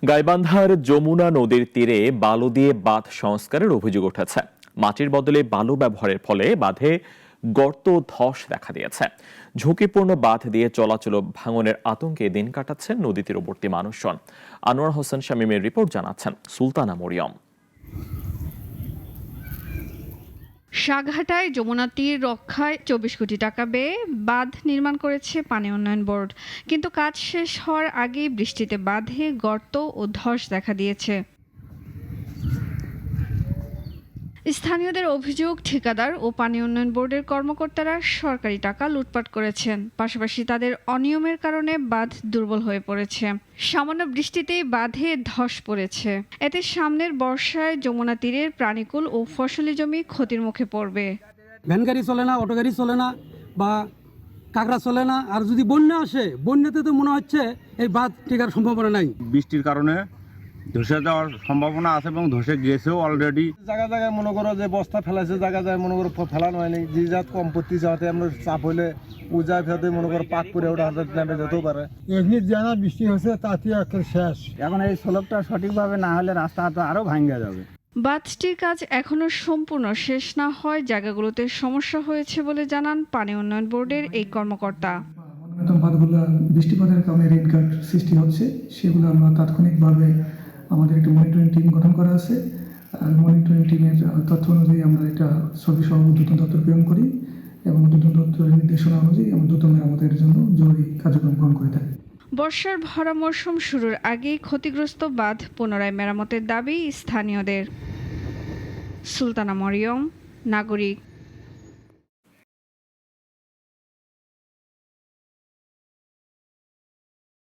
গাইবান্ধার যমুনা নদীর তীরে বালু দিয়ে বাঁধ সংস্কারের অভিযোগ উঠেছে। মাটির বদলে বালু ব্যবহারের ফলে বাঁধে গর্ত ধস দেখা দিয়েছে। ঝুঁকিপূর্ণ বাঁধ দিয়ে চলাচল ভাঙনের আতঙ্কে দিন কাটাচ্ছেন নদী তীরবর্তী মানুষজন। আনোয়ার হোসেন শামীমের রিপোর্ট জানাচ্ছেন সুলতানা মরিয়ম। সাঘাটায় যমুনা তীর রক্ষায় ২৪ কোটি টাকা ব্যয়ে বাঁধ নির্মাণ করেছে পানি উন্নয়ন বোর্ড, কিন্তু কাজ শেষ হওয়ার আগেই বৃষ্টিতে বাঁধে গর্ত ও ধস দেখা দিয়েছে। স্থানীয়দের অভিযোগ, ঠিকাদার ও পানি উন্নয়ন বোর্ডের কর্মকর্তারা সরকারি টাকা লুটপাট করেছেন। পাশাপাশি তাদের অনিয়মের কারণে বাঁধ দুর্বল হয়ে পড়েছে। সামান্য বৃষ্টিতেই বাঁধে ধস পড়েছে। এতে সামনের বর্ষায় যমুনা তীরের প্রাণীকুল ও ফসলি জমি ক্ষতির মুখে পড়বে। ভ্যান গাড়ি চলে না, অটো গাড়ি চলে না, বা কাঁকড়া চলে না। আর যদি বন্যা আসে, বন্যাতে তো মনে হচ্ছে এই বাঁধ টিকার সম্ভাবনা নাই। বৃষ্টির কারণে ধসে যাওয়ার সম্ভাবনা আছে এবং ধসে গিয়েছেও অলরেডি। জায়গায় জায়গায় মনে করো যে বস্তা ফেলাইছে, জায়গায় জায়গায় মনে করো ফেলানো হয়নি। যে জাত সম্পত্তি যাতে আমরা চাপ হলে পূজা ফেতে মনে করো পাক করে ওটা হাতে নেমে যেতেও পারে। এমনি জানা বৃষ্টি হয়েছে তাতে একটা শেষ। এখন এই স্লোপটা সঠিকভাবে না হলে রাস্তাটা আরো ভাঙা যাবে। বাঁধটির কাজ এখনো সম্পূর্ণ শেষ না হয় জায়গাগুলোতে সমস্যা হয়েছে বলে জানান পানি উন্নয়ন বোর্ডের এই কর্মকর্তা। বাঁধগুলো বৃষ্টিপাতের কারণে রেনকাট সৃষ্টি হচ্ছে, সেগুলো আমরা তাৎক্ষণিকভাবে আমাদের একটা মনিটরিং টিম গঠন করা আছে। আর মনিটরিং টিমের তথ্য অনুযায়ী আমরা এটা ছবি সহ ঊর্ধ্বতন দপ্তর প্রেরণ করি এবং ঊর্ধ্বতন দপ্তরের নির্দেশনা অনুযায়ী আমরা দ্রুত মেরামতের জন্য জরুরি কার্যক্রম গ্রহণ করে থাকি। বর্ষার ভরা মৌসুম শুরুর আগেই ক্ষতিগ্রস্ত বাঁধ পুনরায় মেরামতের দাবি স্থানীয়দের। সুলতানা মরিয়ম, নাগরিক।